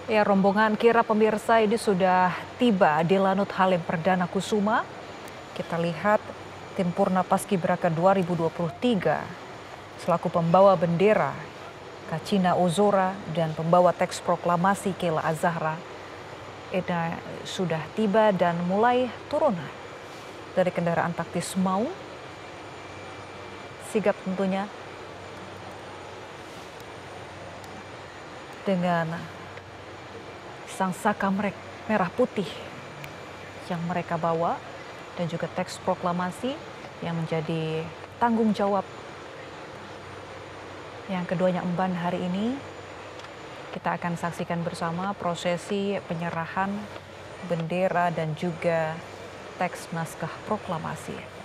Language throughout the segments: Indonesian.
Ya, rombongan kirap pemirsa ini sudah tiba di Lanut Halim Perdana Kusuma. Kita lihat tim Purna Paskibraka 2023 selaku pembawa bendera Kacina Ozora dan pembawa teks proklamasi Kela Azahra ini sudah tiba dan mulai turun dari kendaraan taktis Maung. Sigap tentunya dengan sang saka merah putih yang mereka bawa dan juga teks proklamasi yang menjadi tanggung jawab yang keduanya emban hari ini. Kita akan saksikan bersama prosesi penyerahan bendera dan juga teks naskah proklamasi.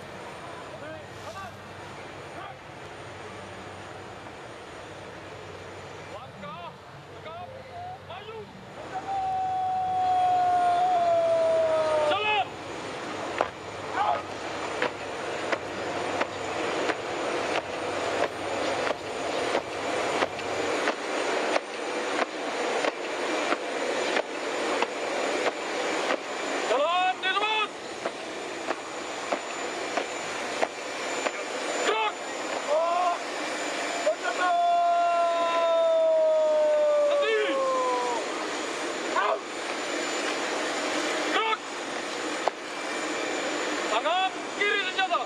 Tangan kiri senjata.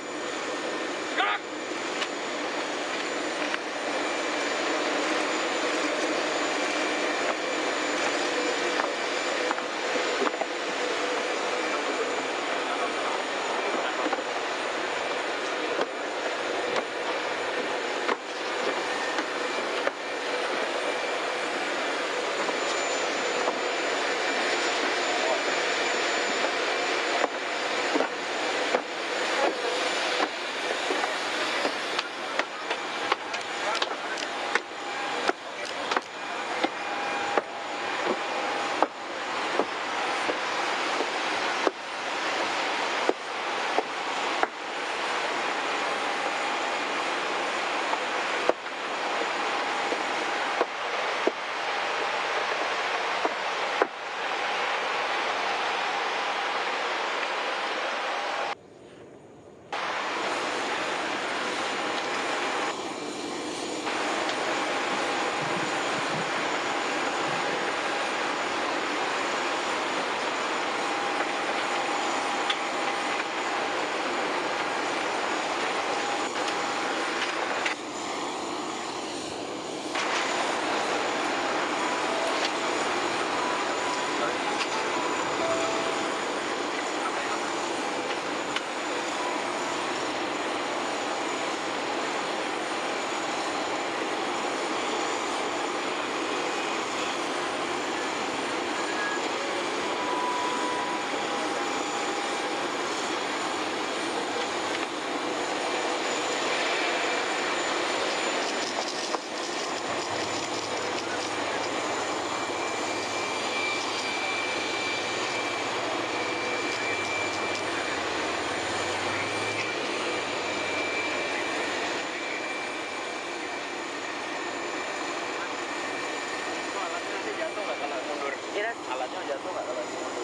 Gerak. Alatnya jatuh nggak kalau mundur?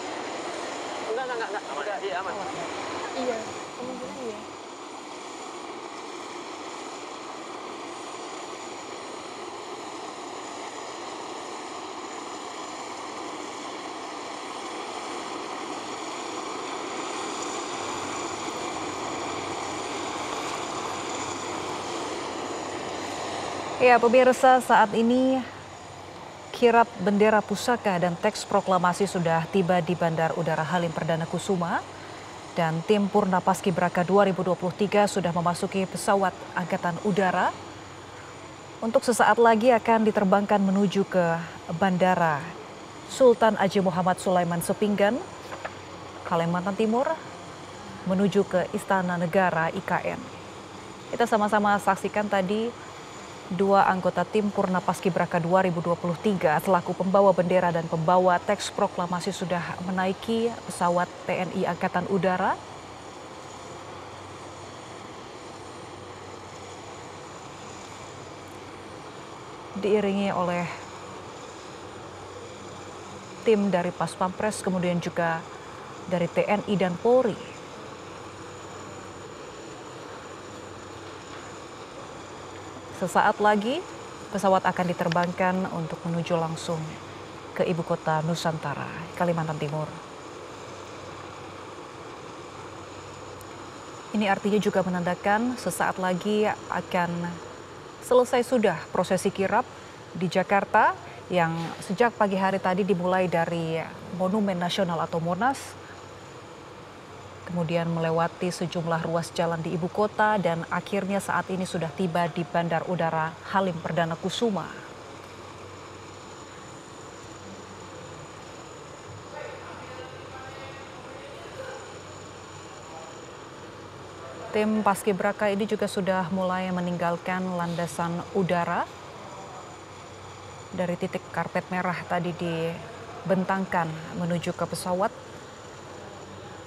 Enggak. Udah, iya aman. Iya, kemungkinan iya. Ya, pemirsa, saat ini kirap bendera pusaka dan teks proklamasi sudah tiba di Bandar Udara Halim Perdana Kusuma. Dan tim Purna Paskibraka 2023 sudah memasuki pesawat Angkatan Udara. Untuk sesaat lagi akan diterbangkan menuju ke Bandara Sultan Haji Muhammad Sulaiman Sepinggan, Kalimantan Timur, menuju ke Istana Negara IKN. Kita sama-sama saksikan tadi dua anggota tim Purna Paskibraka 2023 selaku pembawa bendera dan pembawa teks proklamasi sudah menaiki pesawat TNI Angkatan Udara. Diiringi oleh tim dari Pas Pampres, kemudian juga dari TNI dan Polri. Sesaat lagi pesawat akan diterbangkan untuk menuju langsung ke ibu kota Nusantara, Kalimantan Timur. Ini artinya juga menandakan sesaat lagi akan selesai sudah prosesi kirap di Jakarta yang sejak pagi hari tadi dimulai dari Monumen Nasional atau Monas, kemudian melewati sejumlah ruas jalan di ibu kota dan akhirnya saat ini sudah tiba di Bandar Udara Halim Perdana Kusuma. Tim Paskibraka ini juga sudah mulai meninggalkan landasan udara dari titik karpet merah tadi dibentangkan menuju ke pesawat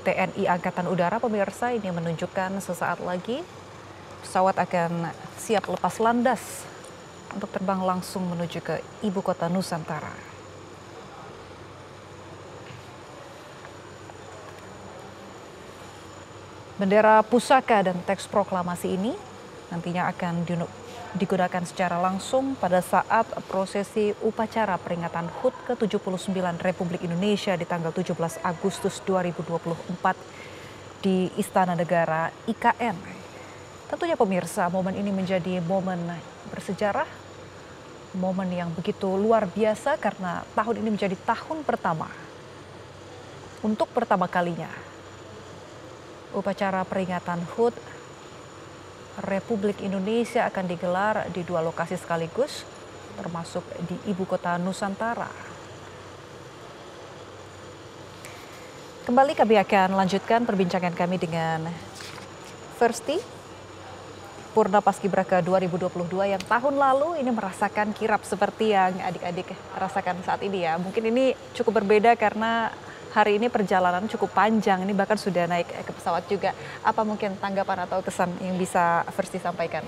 TNI Angkatan Udara. Pemirsa, ini menunjukkan sesaat lagi pesawat akan siap lepas landas untuk terbang langsung menuju ke ibu kota Nusantara. Bendera pusaka dan teks proklamasi ini nantinya akan digunakan secara langsung pada saat prosesi upacara peringatan HUT ke-79 Republik Indonesia di tanggal 17 Agustus 2024 di Istana Negara IKN. Tentunya pemirsa, momen ini menjadi momen bersejarah, momen yang begitu luar biasa karena tahun ini menjadi tahun pertama. Untuk pertama kalinya, upacara peringatan HUT Republik Indonesia akan digelar di dua lokasi sekaligus, termasuk di ibu kota Nusantara. Kembali kami akan lanjutkan perbincangan kami dengan Versti, Purna Paskibraka 2022 yang tahun lalu ini merasakan kirap seperti yang adik-adik rasakan saat ini ya. Mungkin ini cukup berbeda karena hari ini perjalanan cukup panjang, ini bahkan sudah naik ke pesawat juga. Apa mungkin tanggapan atau kesan yang bisa Versti sampaikan?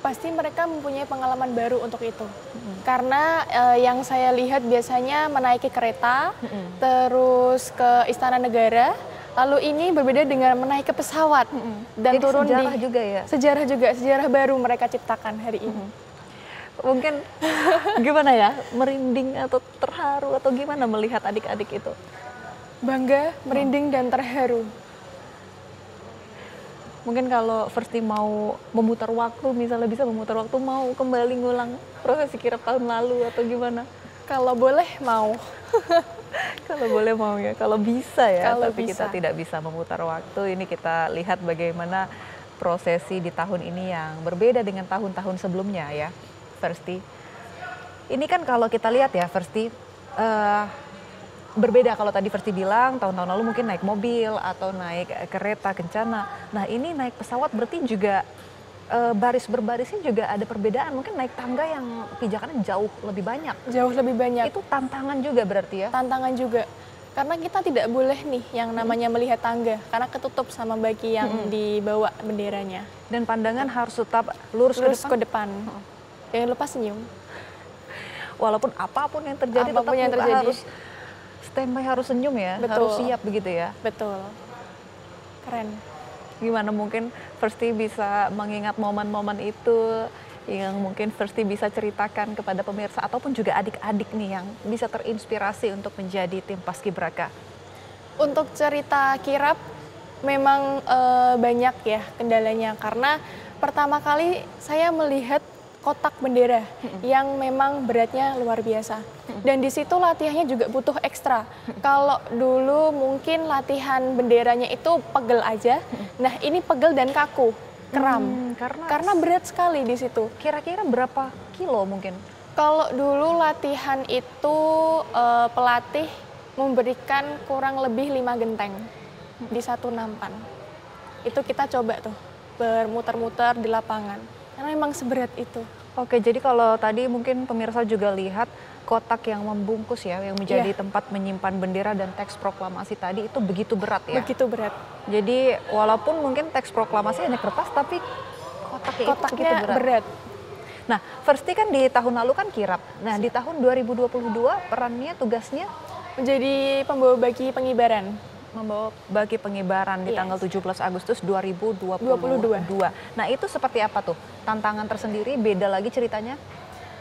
Pasti mereka mempunyai pengalaman baru untuk itu. Karena yang saya lihat biasanya menaiki kereta, terus ke Istana Negara, lalu ini berbeda dengan menaiki pesawat dan Jadi turun sejarah di juga ya? Sejarah juga, sejarah baru mereka ciptakan hari ini. Mungkin gimana ya, merinding atau terharu atau gimana melihat adik-adik itu? Bangga, merinding dan terharu. Mungkin kalau Versti mau memutar waktu, misalnya bisa memutar waktu, mau kembali ngulang prosesi kirap tahun lalu atau gimana? Kalau boleh mau. Kalau boleh mau ya, kalau bisa ya, Kalau tapi kita bisa. tidak bisa memutar waktu. Ini kita lihat bagaimana prosesi di tahun ini yang berbeda dengan tahun-tahun sebelumnya ya, Versti. Ini kan kalau kita lihat ya, Versti, berbeda kalau tadi Versti bilang tahun-tahun lalu mungkin naik mobil atau naik kereta kencana. Nah ini naik pesawat berarti juga baris berbarisnya juga ada perbedaan. Mungkin naik tangga yang pijakannya jauh lebih banyak. Jauh lebih banyak. Itu tantangan juga berarti ya? Tantangan juga. Karena kita tidak boleh nih yang namanya melihat tangga. Karena ketutup sama bagi yang dibawa benderanya. Dan pandangan harus tetap lurus ke depan. Jangan lupa senyum. Walaupun apapun yang terjadi Apapun tetap yang muka terjadi. harus standby, harus senyum ya, Betul. harus siap begitu ya. Betul. Keren. Gimana mungkin Versti bisa mengingat momen-momen itu yang mungkin Versti bisa ceritakan kepada pemirsa ataupun juga adik-adik nih yang bisa terinspirasi untuk menjadi tim Paskibraka? Untuk cerita kirap memang banyak ya kendalanya karena pertama kali saya melihat kotak bendera yang memang beratnya luar biasa. Dan di situ latihannya juga butuh ekstra. Kalau dulu mungkin latihan benderanya itu pegel aja. Nah, ini pegel dan kaku, kram. Karena berat sekali di situ. Kira-kira berapa kilo mungkin? Kalau dulu latihan itu pelatih memberikan kurang lebih 5 genteng di satu nampan. Itu kita coba tuh bermuter-muter di lapangan. Karena memang seberat itu. Oke, jadi kalau tadi mungkin pemirsa juga lihat kotak yang membungkus ya, yang menjadi tempat menyimpan bendera dan teks proklamasi tadi itu begitu berat ya? Begitu berat. Jadi walaupun mungkin teks proklamasi hanya kertas, tapi kotaknya itu begitu Kotaknya berat. Nah, Versti kan di tahun lalu kan kirap. Nah, di tahun 2022 perannya, tugasnya Menjadi pembawa bagi pengibaran. membawa bagi pengibaran di Yes. tanggal 17 Agustus 2022. Nah, itu seperti apa tuh? Tantangan tersendiri, beda lagi ceritanya?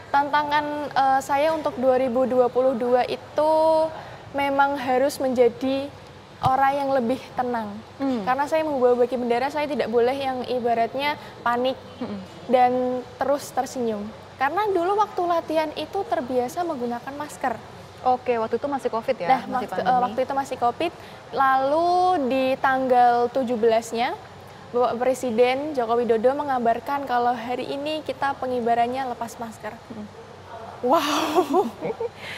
Tantangan saya untuk 2022 itu memang harus menjadi orang yang lebih tenang. Karena saya membawa baki bendera, saya tidak boleh yang ibaratnya panik dan terus tersenyum. Karena dulu waktu latihan itu terbiasa menggunakan masker. Oke, waktu itu masih COVID ya? Nah, masih waktu itu masih COVID. Lalu di tanggal 17-nya, Bapak Presiden Joko Widodo mengabarkan kalau hari ini kita pengibarannya lepas masker. Wow.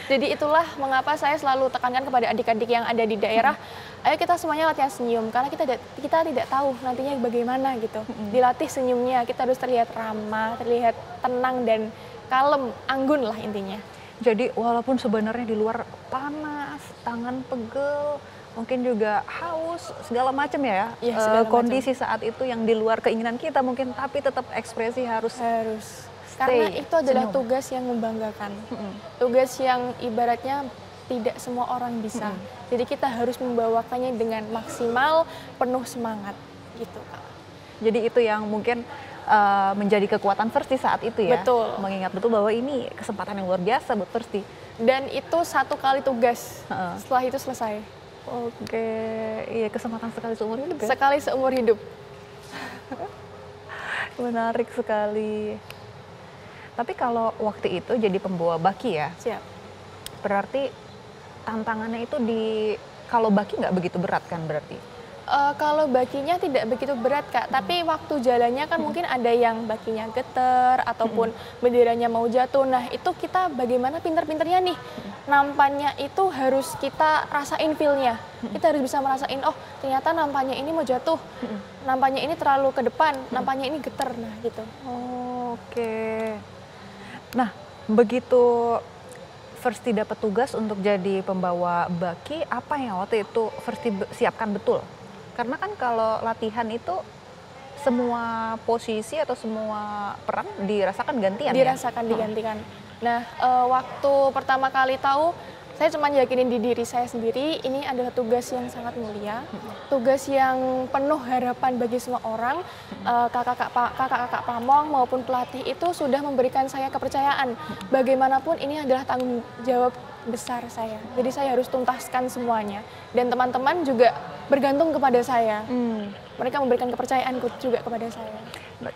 Jadi itulah mengapa saya selalu tekankan kepada adik-adik yang ada di daerah, ayo kita semuanya latihan senyum karena kita tidak tahu nantinya bagaimana gitu. Dilatih senyumnya, kita harus terlihat ramah, terlihat tenang dan kalem, anggun lah intinya. Jadi walaupun sebenarnya di luar panas, tangan pegel, mungkin juga haus, segala macam ya, Iya, segala kondisi saat itu yang di luar keinginan kita mungkin, tapi tetap ekspresi harus Karena stay, itu adalah senyum. tugas yang membanggakan, tugas yang ibaratnya tidak semua orang bisa. Jadi kita harus membawakannya dengan maksimal, penuh semangat gitu Kak. Jadi itu yang mungkin menjadi kekuatan Versti saat itu ya. Betul. Mengingat betul bahwa ini kesempatan yang luar biasa buat Versti. Dan itu satu kali tugas, setelah itu selesai. Oke, iya, kesempatan sekali seumur hidup ya. Sekali seumur hidup. Menarik sekali. Tapi kalau waktu itu jadi pembawa baki ya, Siap. berarti tantangannya itu kalau baki nggak begitu berat kan berarti? Kalau bakinya tidak begitu berat Kak, tapi waktu jalannya kan mungkin ada yang bakinya getar ataupun benderanya mau jatuh. Nah itu kita bagaimana pinter-pinternya nih, nampannya itu harus kita rasain feel-nya. Kita harus bisa merasain, oh ternyata nampannya ini mau jatuh, nampannya ini terlalu ke depan, nampannya ini getar, nah gitu. Oke. Nah, begitu Versti dapat tugas untuk jadi pembawa baki, apa yang waktu itu Versti siapkan betul? Karena kan kalau latihan itu semua posisi atau semua peran dirasakan gantian ya? Dirasakan digantikan. Nah, waktu pertama kali tahu, saya cuma yakinin di diri saya sendiri, ini adalah tugas yang sangat mulia, tugas yang penuh harapan bagi semua orang. Kakak-kakak pamong maupun pelatih itu sudah memberikan saya kepercayaan. Bagaimanapun ini adalah tanggung jawab besar saya. Jadi saya harus tuntaskan semuanya. Dan teman-teman juga bergantung kepada saya. Mereka memberikan kepercayaan juga kepada saya.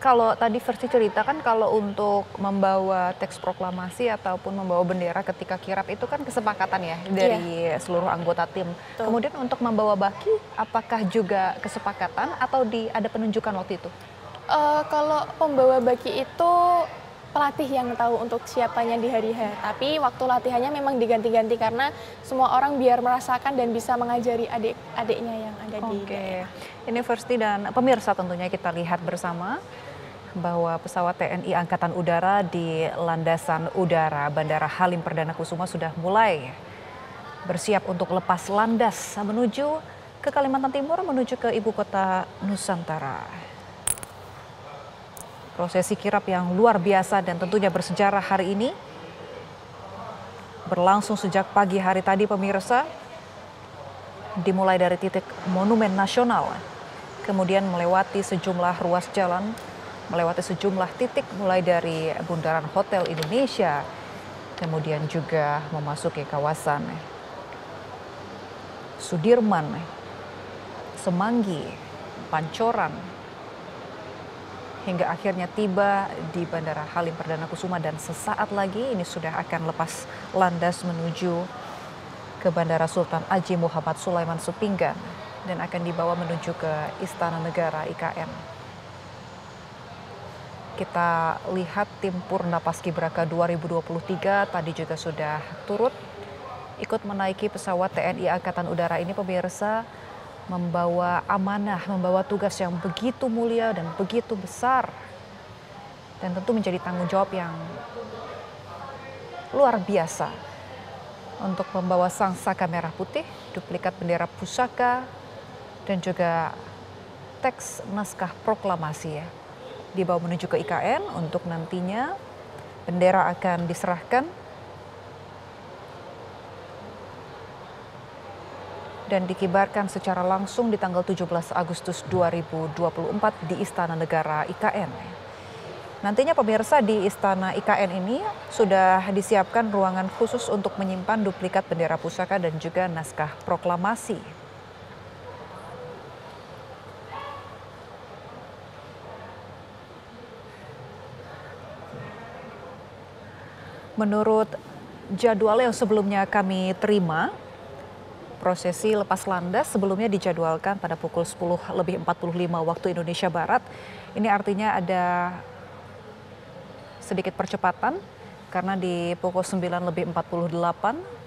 Kalau tadi Versti cerita kan kalau untuk membawa teks proklamasi ataupun membawa bendera ketika kirap itu kan kesepakatan ya dari seluruh anggota tim. Betul. Kemudian untuk membawa baki, apakah juga kesepakatan atau ada penunjukan waktu itu? Kalau pembawa baki itu pelatih yang tahu untuk siapanya di hari H. Tapi waktu latihannya memang diganti-ganti karena semua orang biar merasakan dan bisa mengajari adik-adiknya yang ada di daerah. Ini Versti dan pemirsa tentunya kita lihat bersama bahwa pesawat TNI Angkatan Udara di landasan udara Bandara Halim Perdana Kusuma sudah mulai bersiap untuk lepas landas menuju ke Kalimantan Timur, menuju ke ibu kota Nusantara. Prosesi kirap yang luar biasa dan tentunya bersejarah hari ini berlangsung sejak pagi hari tadi pemirsa, dimulai dari titik Monumen Nasional, kemudian melewati sejumlah ruas jalan, melewati sejumlah titik mulai dari Bundaran Hotel Indonesia, kemudian juga memasuki kawasan Sudirman, Semanggi, Pancoran, hingga akhirnya tiba di Bandara Halim Perdana Kusuma dan sesaat lagi ini sudah akan lepas landas menuju ke Bandara Sultan Haji Muhammad Sulaiman Supinggan dan akan dibawa menuju ke Istana Negara IKN. Kita lihat tim Purna Paskibraka 2023 tadi juga sudah turut ikut menaiki pesawat TNI Angkatan Udara ini pemirsa, membawa amanah, membawa tugas yang begitu mulia dan begitu besar. Dan tentu menjadi tanggung jawab yang luar biasa untuk membawa sangsaka merah putih, duplikat bendera pusaka, dan juga teks naskah proklamasi ya. Dibawa menuju ke IKN untuk nantinya Bendera akan diserahkan dan dikibarkan secara langsung di tanggal 17 Agustus 2024 di Istana Negara IKN. Nantinya pemirsa, di Istana IKN ini sudah disiapkan ruangan khusus untuk menyimpan duplikat bendera pusaka dan juga naskah proklamasi. Menurut jadwal yang sebelumnya kami terima, prosesi lepas landas sebelumnya dijadwalkan pada pukul 10.45 waktu Indonesia Barat. Ini artinya ada sedikit percepatan karena di pukul 9.48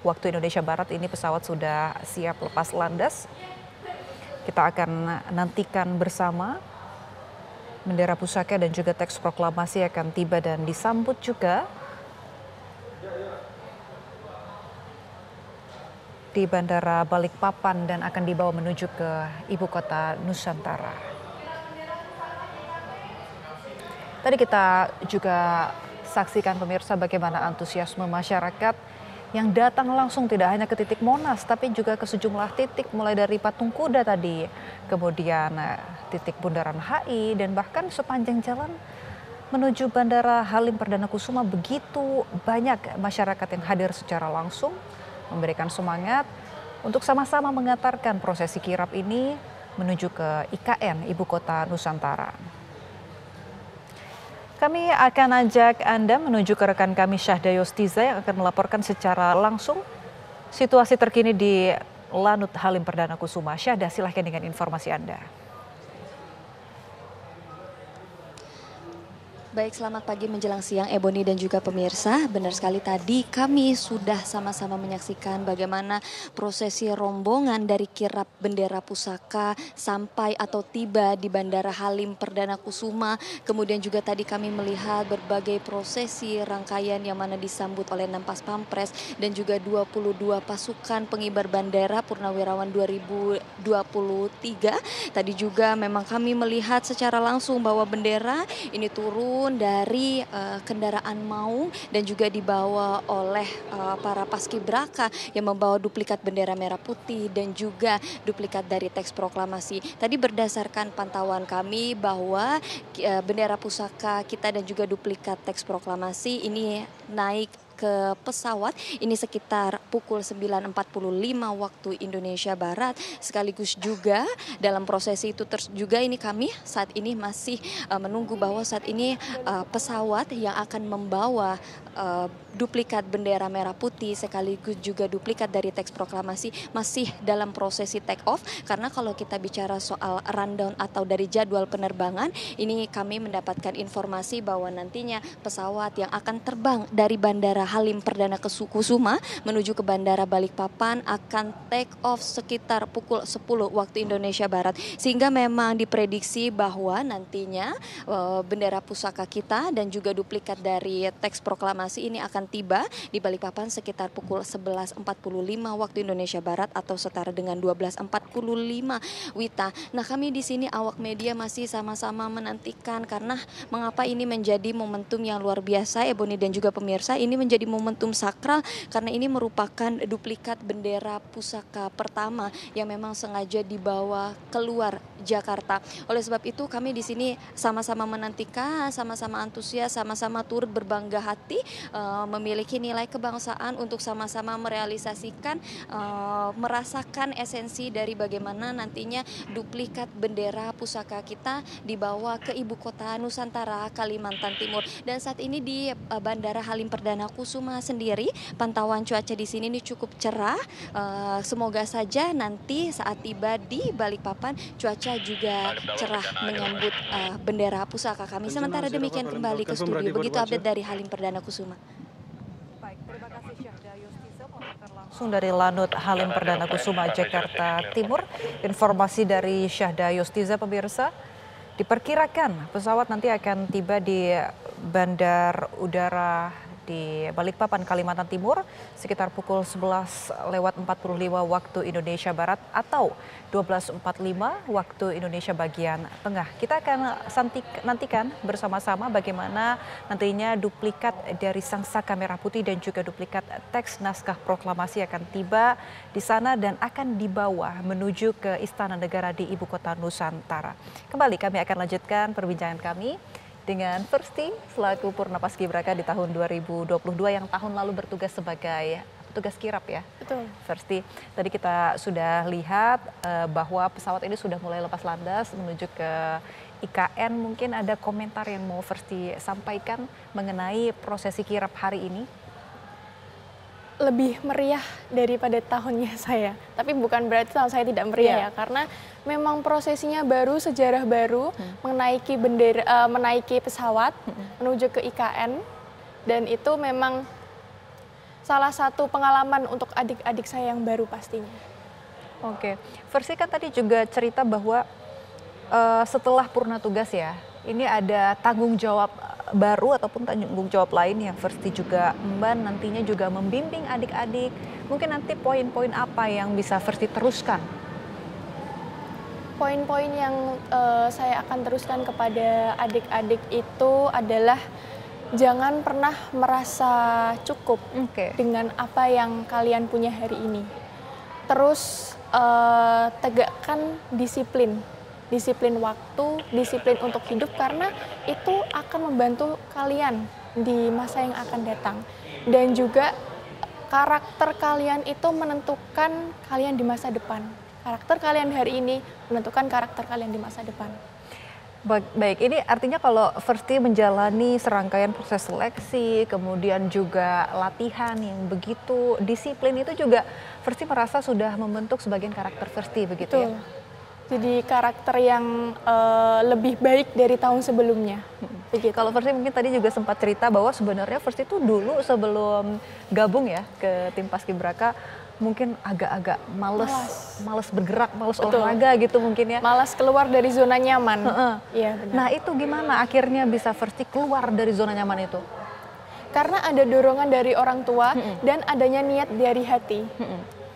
waktu Indonesia Barat ini pesawat sudah siap lepas landas. Kita akan nantikan bersama bendera pusaka dan juga teks proklamasi akan tiba dan disambut juga di Bandara Balikpapan dan akan dibawa menuju ke ibu kota Nusantara. Tadi kita juga saksikan pemirsa bagaimana antusiasme masyarakat yang datang langsung tidak hanya ke titik Monas tapi juga ke sejumlah titik mulai dari Patung Kuda tadi, kemudian titik Bundaran HI dan bahkan sepanjang jalan menuju Bandara Halim Perdana Kusuma. Begitu banyak masyarakat yang hadir secara langsung memberikan semangat untuk sama-sama mengantarkan prosesi kirap ini menuju ke IKN, Ibu Kota Nusantara. Kami akan ajak Anda menuju ke rekan kami Syahda Yostiza yang akan melaporkan secara langsung situasi terkini di Lanut Halim Perdana Kusuma. Syahda, silahkan dengan informasi Anda. Baik, selamat pagi menjelang siang Ebony dan juga pemirsa. Benar sekali tadi kami sudah sama-sama menyaksikan bagaimana prosesi rombongan dari kirap bendera pusaka sampai atau tiba di Bandara Halim Perdana Kusuma. Kemudian juga tadi kami melihat berbagai prosesi rangkaian yang mana disambut oleh 6 Pas Pampres dan juga 22 pasukan pengibar bendera Purnawirawan 2023. Tadi juga memang kami melihat secara langsung bahwa bendera ini turun dari kendaraan maung dan juga dibawa oleh para paskibraka yang membawa duplikat bendera merah putih dan juga duplikat dari teks proklamasi. Tadi berdasarkan pantauan kami bahwa bendera pusaka kita dan juga duplikat teks proklamasi ini naik ke pesawat ini sekitar pukul 9.45 waktu Indonesia Barat. Sekaligus juga dalam prosesi itu juga ini kami saat ini masih menunggu bahwa saat ini pesawat yang akan membawa duplikat bendera merah putih sekaligus juga duplikat dari teks proklamasi masih dalam prosesi take off, karena kalau kita bicara soal rundown atau dari jadwal penerbangan ini kami mendapatkan informasi bahwa nantinya pesawat yang akan terbang dari Bandara Halim Perdana Kusuma menuju ke Bandara Balikpapan akan take off sekitar pukul 10 waktu Indonesia Barat, sehingga memang diprediksi bahwa nantinya bendera pusaka kita dan juga duplikat dari teks proklamasi ini akan tiba di Balikpapan sekitar pukul 11.45 waktu Indonesia Barat atau setara dengan 12.45 Wita. Nah, kami di sini awak media masih sama-sama menantikan karena mengapa ini menjadi momentum yang luar biasa, Ebony dan juga pemirsa. Ini menjadi momentum sakral karena ini merupakan duplikat bendera pusaka pertama yang memang sengaja dibawa keluar Jakarta. Oleh sebab itu kami di sini sama-sama menantikan, sama-sama antusias, sama-sama turut berbangga hati memiliki nilai kebangsaan untuk sama-sama merealisasikan, merasakan esensi dari bagaimana nantinya duplikat bendera pusaka kita dibawa ke ibu kota Nusantara, Kalimantan Timur. Dan saat ini di Bandara Halim Perdana Kusuma sendiri pantauan cuaca di sini ini cukup cerah. Semoga saja nanti saat tiba di Balikpapan cuaca juga cerah menyambut bendera pusaka kami. Sementara demikian kembali ke studio. Begitu update dari Halim Perdana Kusuma. Baik, terima kasih Syahda Yostiza melaporkan langsung dari Lanut Halim Perdana Kusuma, Jakarta Timur. Informasi dari Syahda Yostiza, pemirsa. Diperkirakan pesawat nanti akan tiba di Bandar Udara di Balikpapan, Kalimantan Timur sekitar pukul 11:45 waktu Indonesia Barat atau 12:45 waktu Indonesia bagian tengah. Kita akan nantikan bersama-sama bagaimana nantinya duplikat dari sang saka merah putih dan juga duplikat teks naskah proklamasi akan tiba di sana dan akan dibawa menuju ke Istana Negara di Ibu Kota Nusantara. Kembali kami akan lanjutkan perbincangan kami dengan Versti selaku Purna Paskibraka di tahun 2022 yang tahun lalu bertugas sebagai petugas kirap ya. Betul. Versti, tadi kita sudah lihat bahwa pesawat ini sudah mulai lepas landas menuju ke IKN. Mungkin ada komentar yang mau Versti sampaikan mengenai prosesi kirap hari ini? Lebih meriah daripada tahunnya saya. Tapi bukan berarti tahun saya tidak meriah ya, karena memang prosesinya baru, sejarah baru, menaiki bendera, menaiki pesawat menuju ke IKN, dan itu memang salah satu pengalaman untuk adik-adik saya yang baru pastinya. Oke, Versi kan tadi juga cerita bahwa setelah purna tugas ya, ini ada tanggung jawab baru ataupun tanggung jawab lain yang Versti juga emban nantinya juga membimbing adik-adik. Mungkin nanti poin-poin apa yang bisa Versti teruskan? Poin-poin yang saya akan teruskan kepada adik-adik itu adalah jangan pernah merasa cukup dengan apa yang kalian punya hari ini. Terus tegakkan disiplin. Disiplin waktu, disiplin untuk hidup, karena itu akan membantu kalian di masa yang akan datang. Dan juga karakter kalian itu menentukan kalian di masa depan. Karakter kalian hari ini menentukan karakter kalian di masa depan. Baik, ini artinya kalau Versti menjalani serangkaian proses seleksi, kemudian juga latihan yang begitu disiplin, itu juga Versti merasa sudah membentuk sebagian karakter Versti begitu. Betul. Ya? Jadi karakter yang lebih baik dari tahun sebelumnya. Begitu. Kalau Versti mungkin tadi juga sempat cerita bahwa sebenarnya Versti itu dulu sebelum gabung ya ke tim Paskibraka mungkin agak-agak males bergerak, males olahraga gitu mungkin ya. Malas keluar dari zona nyaman. Iya, benar. Nah itu gimana akhirnya bisa Versti keluar dari zona nyaman itu? Karena ada dorongan dari orang tua dan adanya niat dari hati.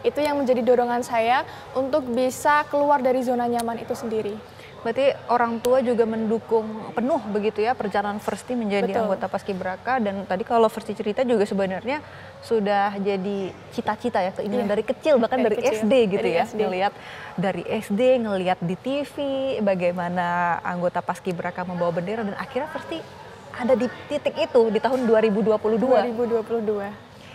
Itu yang menjadi dorongan saya untuk bisa keluar dari zona nyaman itu sendiri. Berarti orang tua juga mendukung penuh begitu ya perjalanan Versti menjadi anggota Paskibraka, dan tadi kalau Versti cerita juga sebenarnya sudah jadi cita-cita ya, keinginan dari kecil, bahkan dari SD gitu ya. Ngelihat dari SD, ngelihat di TV bagaimana anggota Paskibraka membawa bendera, dan akhirnya Versti ada di titik itu di tahun 2022.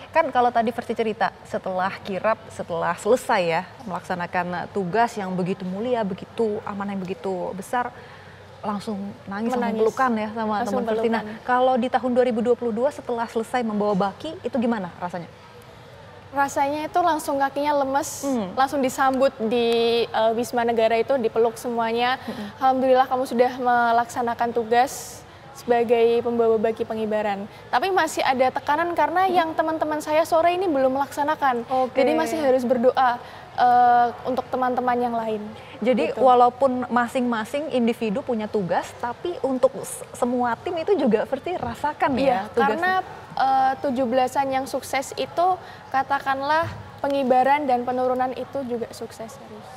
Kan kalau tadi Versti cerita setelah kirap, setelah selesai ya melaksanakan tugas yang begitu mulia, begitu amanah yang begitu besar, langsung nangis, langsung pelukan ya sama teman Versti. Nah, kalau di tahun 2022 setelah selesai membawa baki itu gimana rasanya? Rasanya itu langsung kakinya lemes, langsung disambut di Wisma Negara itu, dipeluk semuanya. Alhamdulillah kamu sudah melaksanakan tugas sebagai pembawa baki pengibaran. Tapi masih ada tekanan karena yang teman-teman saya sore ini belum melaksanakan. Jadi masih harus berdoa untuk teman-teman yang lain. Jadi gitu. Walaupun masing-masing individu punya tugas, tapi untuk semua tim itu juga Versti rasakan ya tugasnya. Karena 17-an yang sukses itu katakanlah pengibaran dan penurunan itu juga sukses harus.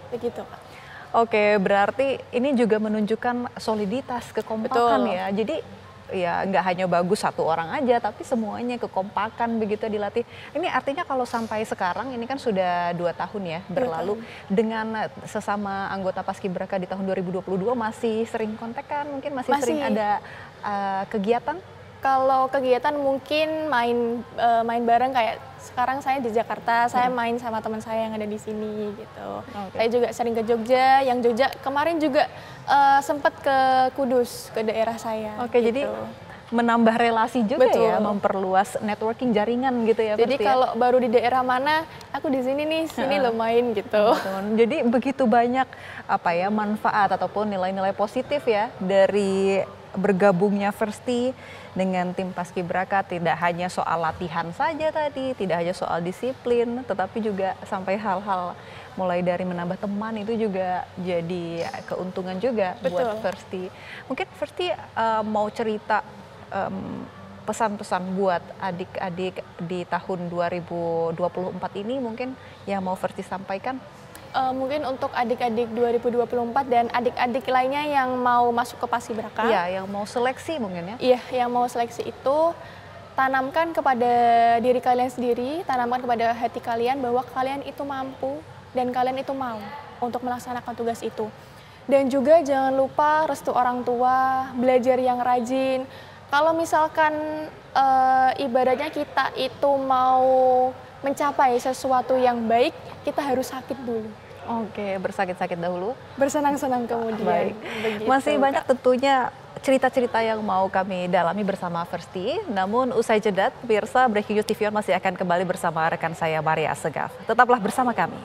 Begitu, Pak. Oke, berarti ini juga menunjukkan soliditas, kekompakan ya. Jadi ya nggak hanya bagus satu orang aja, tapi semuanya kekompakan begitu dilatih. Ini artinya kalau sampai sekarang ini kan sudah 2 tahun ya berlalu, dengan sesama anggota Paskibraka di tahun 2022 masih sering kontekan, mungkin masih sering ada kegiatan? Kalau kegiatan mungkin main bareng, kayak sekarang saya di Jakarta, saya main sama teman saya yang ada di sini gitu. Saya juga sering ke Jogja, yang Jogja kemarin juga sempat ke Kudus, ke daerah saya. Oke, gitu. Jadi menambah relasi juga ya, memperluas networking jaringan gitu ya. Jadi kalau baru di daerah mana, aku di sini nih, sini lo main gitu. Jadi begitu banyak apa ya manfaat ataupun nilai-nilai positif ya dari bergabungnya Versti dengan tim Paskibraka. Tidak hanya soal latihan saja tadi, tidak hanya soal disiplin, tetapi juga sampai hal-hal mulai dari menambah teman itu juga jadi keuntungan juga buat Versti. Mungkin Versti mau cerita pesan-pesan buat adik-adik di tahun 2024 ini mungkin yang mau Verti sampaikan? Mungkin untuk adik-adik 2024 dan adik-adik lainnya yang mau masuk ke Paskibraka. Iya, yang mau seleksi mungkin ya? Iya, yang mau seleksi itu tanamkan kepada diri kalian sendiri, tanamkan kepada hati kalian bahwa kalian itu mampu dan kalian itu mau untuk melaksanakan tugas itu. Dan juga jangan lupa restu orang tua, belajar yang rajin. Kalau misalkan ibaratnya kita itu mau mencapai sesuatu yang baik, kita harus sakit dulu. Oke, bersakit-sakit dahulu. Bersenang-senang kemudian. Baik. Begitu, Masih banyak Kak. tentunya cerita-cerita yang mau kami dalami bersama Verti. Namun usai jeda, pemirsa Breaking News TV One masih akan kembali bersama rekan saya Maria Segaf. Tetaplah bersama kami.